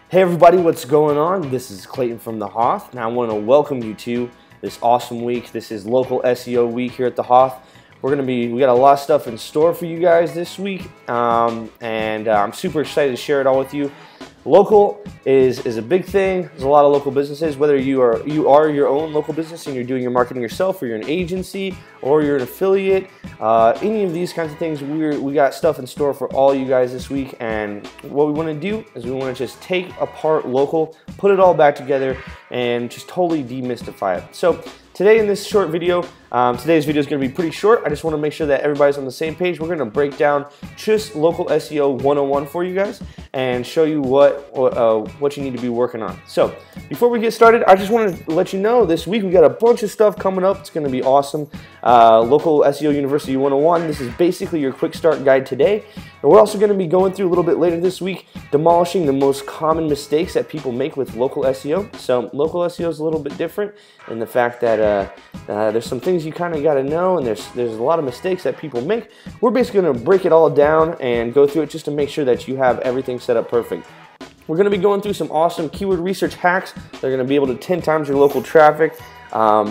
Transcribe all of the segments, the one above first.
Hey everybody, what's going on? This is Clayton from the HOTH, and I want to welcome you to this awesome week. This is local SEO week here at the HOTH. We got a lot of stuff in store for you guys this week, and I'm super excited to share it all with you. Local is a big thing. There's a lot of local businesses, whether you are your own local business and you're doing your marketing yourself, or you're an agency, or you're an affiliate, any of these kinds of things. We got stuff in store for all you guys this week, and what we want to do is we want to just take apart local, put it all back together, and just totally demystify it. So today in this short video, today's video is going to be pretty short. I just want to make sure that everybody's on the same page. We're going to break down just local SEO 101 for you guys and show you what you need to be working on. So before we get started, I just want to let you know this week we got a bunch of stuff coming up. It's going to be awesome. Local SEO University 101. This is basically your quick start guide today. And we're also going to be going through a little bit later this week, demolishing the most common mistakes that people make with local SEO. So local SEO is a little bit different in the fact that there's some things you kind of got to know, and there's a lot of mistakes that people make. We're basically going to break it all down and go through it just to make sure that you have everything set up perfect. We're going to be going through some awesome keyword research hacks. They're going to be able to 10 times your local traffic.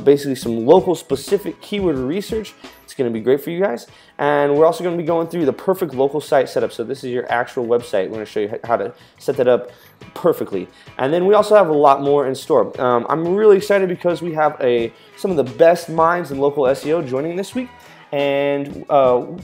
Basically some local specific keyword research. It's going to be great for you guys. And we're also going to be going through the perfect local site setup. So this is your actual website. We're going to show you how to set that up perfectly. And then we also have a lot more in store. I'm really excited because we have some of the best minds in local SEO joining this week. And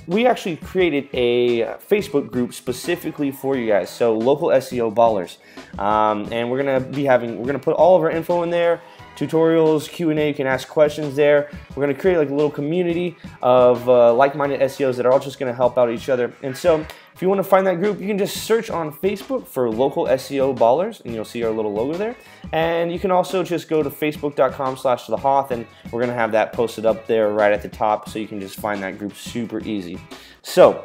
we actually created a Facebook group specifically for you guys, so local SEO ballers. And we're gonna put all of our info in there, tutorials, Q&A. You can ask questions there. We're gonna create like a little community of like-minded SEOs that are all just gonna help out each other. And so if you want to find that group, you can just search on Facebook for local SEO ballers, and you'll see our little logo there. And you can also just go to facebook.com/thehoth, and we're going to have that posted up there right at the top, so you can just find that group super easy. So,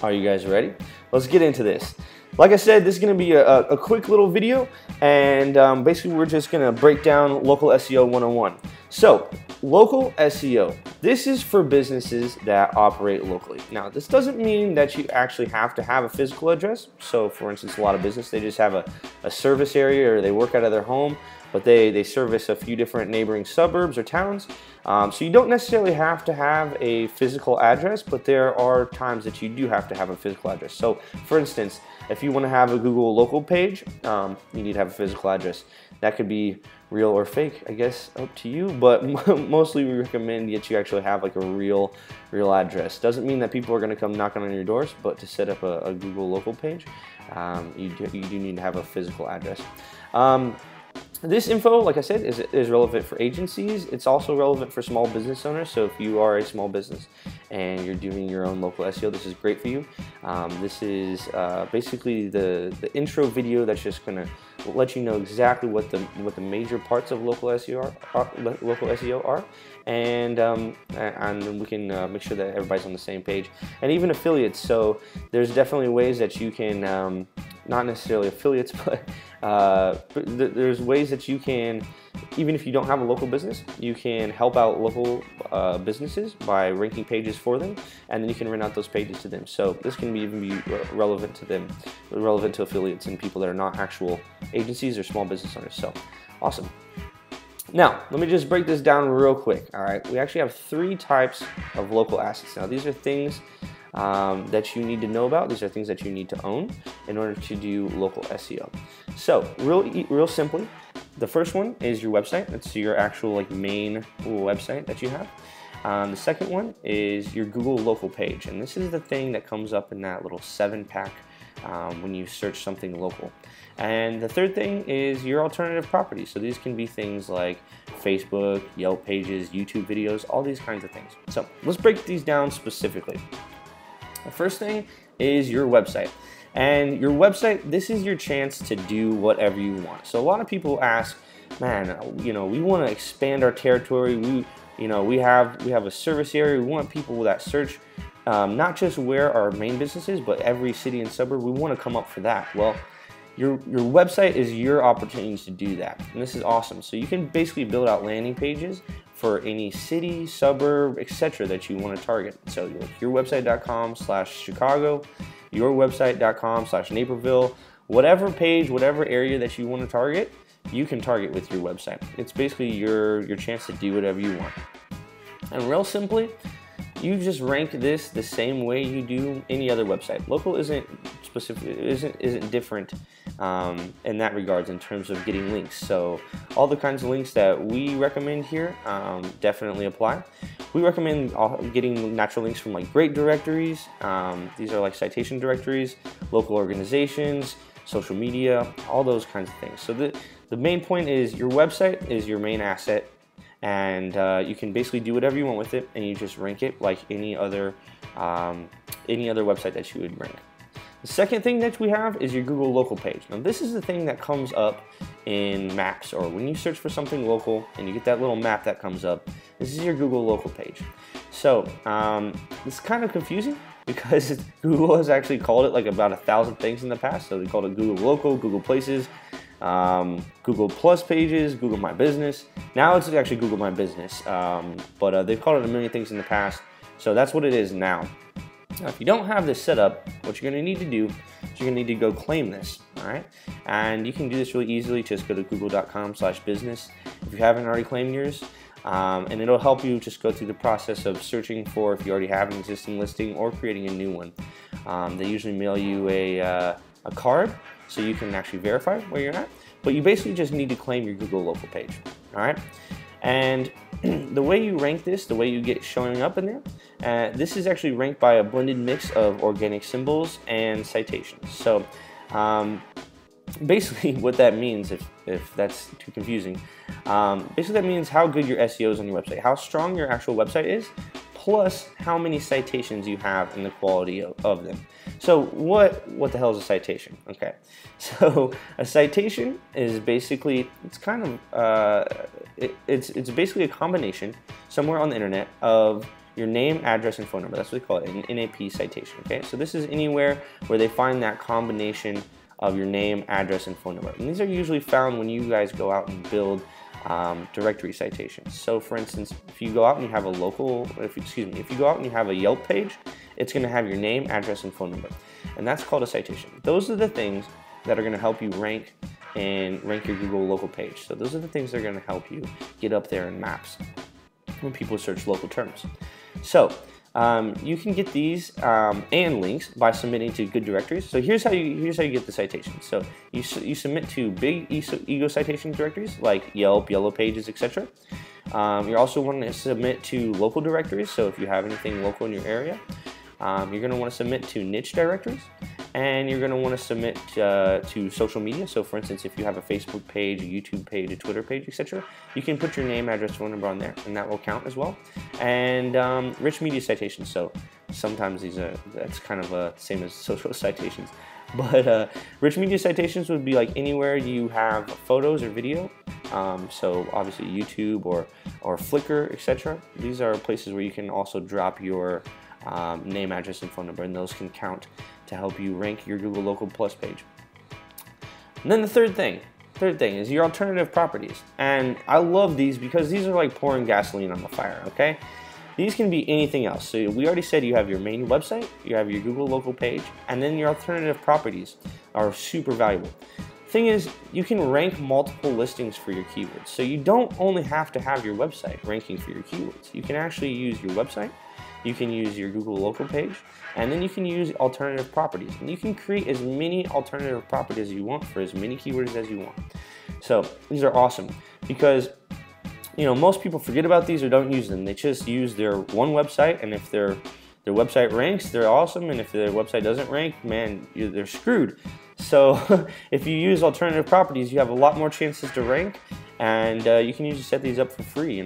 are you guys ready? Let's get into this. Like I said, this is going to be a quick little video, and basically we're just going to break down local SEO 101. So, local SEO. This is for businesses that operate locally. Now, this doesn't mean that you actually have to have a physical address. So, for instance, a lot of business, they just have a service area, or they work out of their home, but they service a few different neighboring suburbs or towns. So you don't necessarily have to have a physical address, but there are times that you do have to have a physical address. So, for instance, if you want to have a Google local page, you need to have a physical address. That could be real or fake, I guess, up to you, but mostly we recommend that you actually have like a real address. Doesn't mean that people are going to come knocking on your doors, but to set up a Google local page, you do need to have a physical address. This info, like I said, is relevant for agencies. It's also relevant for small business owners. So if you are a small business and you're doing your own local SEO, this is great for you. This is basically the intro video that's just going to let you know exactly what the major parts of local SEO are, and we can make sure that everybody's on the same page. And even affiliates. So there's definitely ways that you can, not necessarily affiliates, but there's ways that you can, even if you don't have a local business, you can help out local businesses by ranking pages for them, and then you can rent out those pages to them. So this can even be relevant to them, relevant to affiliates and people that are not actual agencies or small business owners. So awesome. Now, let me just break this down real quick. All right, we actually have 3 types of local assets. Now, these are things that you need to know about. These are things that you need to own in order to do local SEO. So, real simply, the first one is your website. That's your actual main website that you have. The second one is your Google local page, and this is the thing that comes up in that little 7-pack when you search something local. And the third thing is your alternative properties. So these can be things like Facebook, Yelp pages, YouTube videos, all these kinds of things. So let's break these down specifically. The first thing is your website. And your website, this is your chance to do whatever you want. So a lot of people ask, man, we want to expand our territory. We have a service area. We want people that search not just where our main business is, but every city and suburb. We want to come up for that. Well, your website is your opportunity to do that, and this is awesome. So you can basically build out landing pages for any city, suburb, etc. that you want to target. So yourwebsite.com/Chicago, yourwebsite.com/Naperville, whatever page, whatever area that you want to target, you can target with your website. It's basically your chance to do whatever you want. And real simply, you just rank this the same way you do any other website. Local isn't specific, isn't different in that regards in terms of getting links. So all the kinds of links that we recommend here definitely apply. We recommend getting natural links from like great directories. These are like citation directories, local organizations, social media, all those kinds of things. So the main point is your website is your main asset, and you can basically do whatever you want with it, and you just rank it like any other website that you would rank. The second thing that we have is your Google local page. Now this is the thing that comes up in maps, or when you search for something local and you get that little map that comes up, this is your Google local page. So it's kind of confusing because Google has actually called it like about 1,000 things in the past. So they called it Google Local, Google Places, Google Plus Pages, Google My Business. Now it's actually Google My Business, but they've called it a million things in the past, so that's what it is now. Now, if you don't have this set up, what you're going to need to do is you're going to need to go claim this, all right? And you can do this really easily. Just go to google.com/business if you haven't already claimed yours, and it'll help you just go through the process of searching for if you already have an existing listing or creating a new one. They usually mail you a card so you can actually verify where you're at, but you basically just need to claim your Google local page, all right? And the way you rank this, the way you get showing up in there, this is actually ranked by a blended mix of organic symbols and citations. So basically what that means, if that's too confusing, basically that means how good your SEO is on your website, how strong your actual website is, plus how many citations you have and the quality of them. So what the hell is a citation? Okay, so a citation is basically, it's kind of it's basically a combination somewhere on the internet of your name, address, and phone number. That's what they call it, an NAP citation. Okay, so this is anywhere where they find that combination of your name, address, and phone number. And these are usually found when you guys go out and build directory citations. So for instance, if you go out and you have a local, if you go out and you have a Yelp page, it's going to have your name, address, and phone number, and that's called a citation. Those are the things that are going to help you rank your Google local page. So those are the things that are going to help you get up there in maps when people search local terms. So you can get these and links by submitting to good directories. So here's how you get the citations. So you submit to big ego citation directories like Yelp, Yellow Pages, etc. You're also wanting to submit to local directories. So if you have anything local in your area, you're going to want to submit to niche directories, and you're going to want to submit to social media. So for instance, if you have a Facebook page, a YouTube page, a Twitter page, etc., you can put your name, address, phone number on there, and that will count as well. And rich media citations. So sometimes that's kind of same as social citations, but rich media citations would be like anywhere you have photos or video. So obviously YouTube or Flickr, etc. These are places where you can also drop your name, address, and phone number, and those can count to help you rank your Google Local Plus page. And then the third thing is your alternative properties, and I love these because these are like pouring gasoline on the fire. Okay, these can be anything else. So we already said you have your main website, you have your Google Local page, and then your alternative properties are super valuable. Thing is, you can rank multiple listings for your keywords, so you don't only have to have your website ranking for your keywords. You can actually use your website, you can use your Google local page, and then you can use alternative properties. And you can create as many alternative properties as you want for as many keywords as you want. So these are awesome because most people forget about these or don't use them. They just use their one website, and if their website ranks, they're awesome, and if their website doesn't rank, man, they're screwed. So if you use alternative properties, you have a lot more chances to rank, and you can usually set these up for free,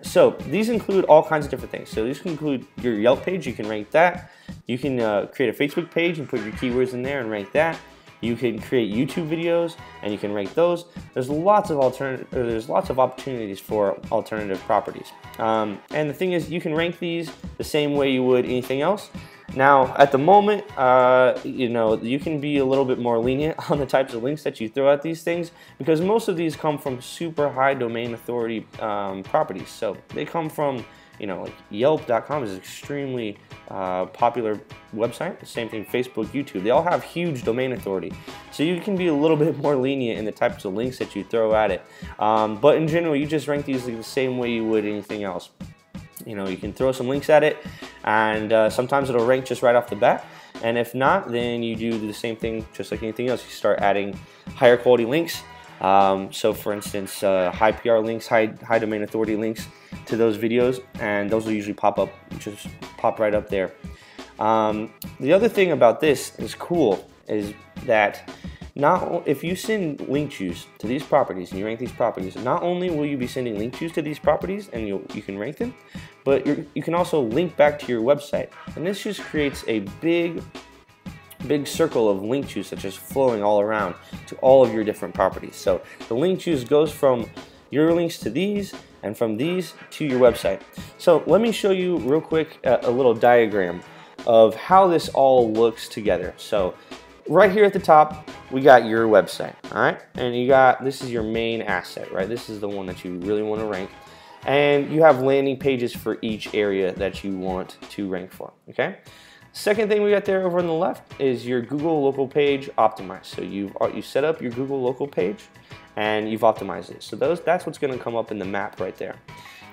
So these include all kinds of different things. So these can include your Yelp page, you can rank that. You can create a Facebook page and put your keywords in there and rank that. You can create YouTube videos and you can rank those. There's lots of opportunities for alternative properties. And the thing is, you can rank these the same way you would anything else. Now, at the moment, you can be a little bit more lenient on the types of links that you throw at these things because most of these come from super high domain authority properties. So they come from You know, like Yelp.com is an extremely popular website. Same thing, Facebook, YouTube. They all have huge domain authority. So you can be a little bit more lenient in the types of links that you throw at it. But in general, you just rank these the same way you would anything else. You know, you can throw some links at it, and sometimes it'll rank just right off the bat. And if not, then you do the same thing just like anything else. You start adding higher quality links. So for instance, high PR links, high domain authority links to those videos, and those will usually pop up, just pop right up there. The other thing about this is cool is that if you send link juice to these properties and you rank these properties, not only will you be sending link juice to these properties and you can rank them, but you can also link back to your website. And this just creates a big circle of link juice that's just flowing all around to all of your different properties. So the link juice goes from your links to these and from these to your website. So let me show you real quick a little diagram of how this all looks together. So right here at the top, we got your website, all right? And this is your main asset, right? This is the one that you really want to rank. And you have landing pages for each area that you want to rank for, okay? Second thing we got there over on the left is your Google local page optimized. So you set up your Google local page and you've optimized it. So that's what's going to come up in the map right there.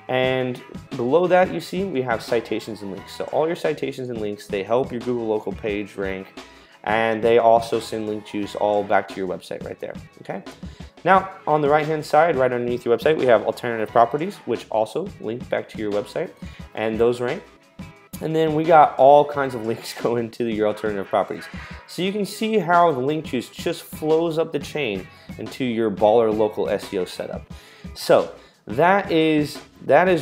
And below that, you see we have citations and links. So all your citations and links, they help your Google local page rank, and they also send link juice all back to your website right there, okay? Now, on the right-hand side, right underneath your website, we have alternative properties, which also link back to your website, and those rank. And then we got all kinds of links going to your alternative properties. So you can see how the link juice just flows up the chain into your baller local SEO setup. So that is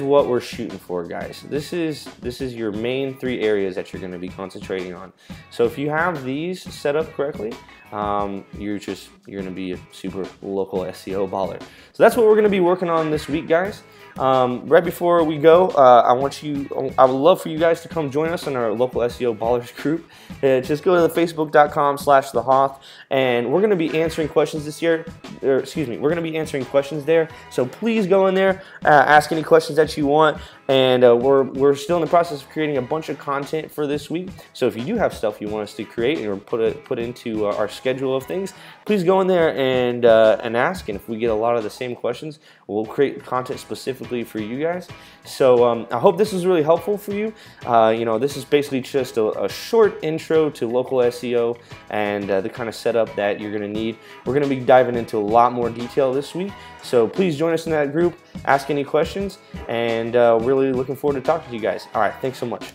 what we're shooting for, guys. This is your main 3 areas that you're going to be concentrating on. So if you have these set up correctly, you're going to be a super local SEO baller. So that's what we're going to be working on this week, guys. Right before we go, I would love for you guys to come join us in our local SEO ballers group. Just go to the facebook.com/thehoth, and we're going to be answering questions this year. We're going to be answering questions there. So please go in there, ask any questions that you want. And we're still in the process of creating a bunch of content for this week. So if you do have stuff you want us to create or put into our schedule of things, please go in there and ask. And if we get a lot of the same questions, we'll create content specifically for you guys. So I hope this was really helpful for you. You know, this is basically just a short intro to local SEO and the kind of setup that you're going to need. We're going to be diving into a lot more detail this week. So please join us in that group, ask any questions, and really looking forward to talking to you guys. All right, thanks so much.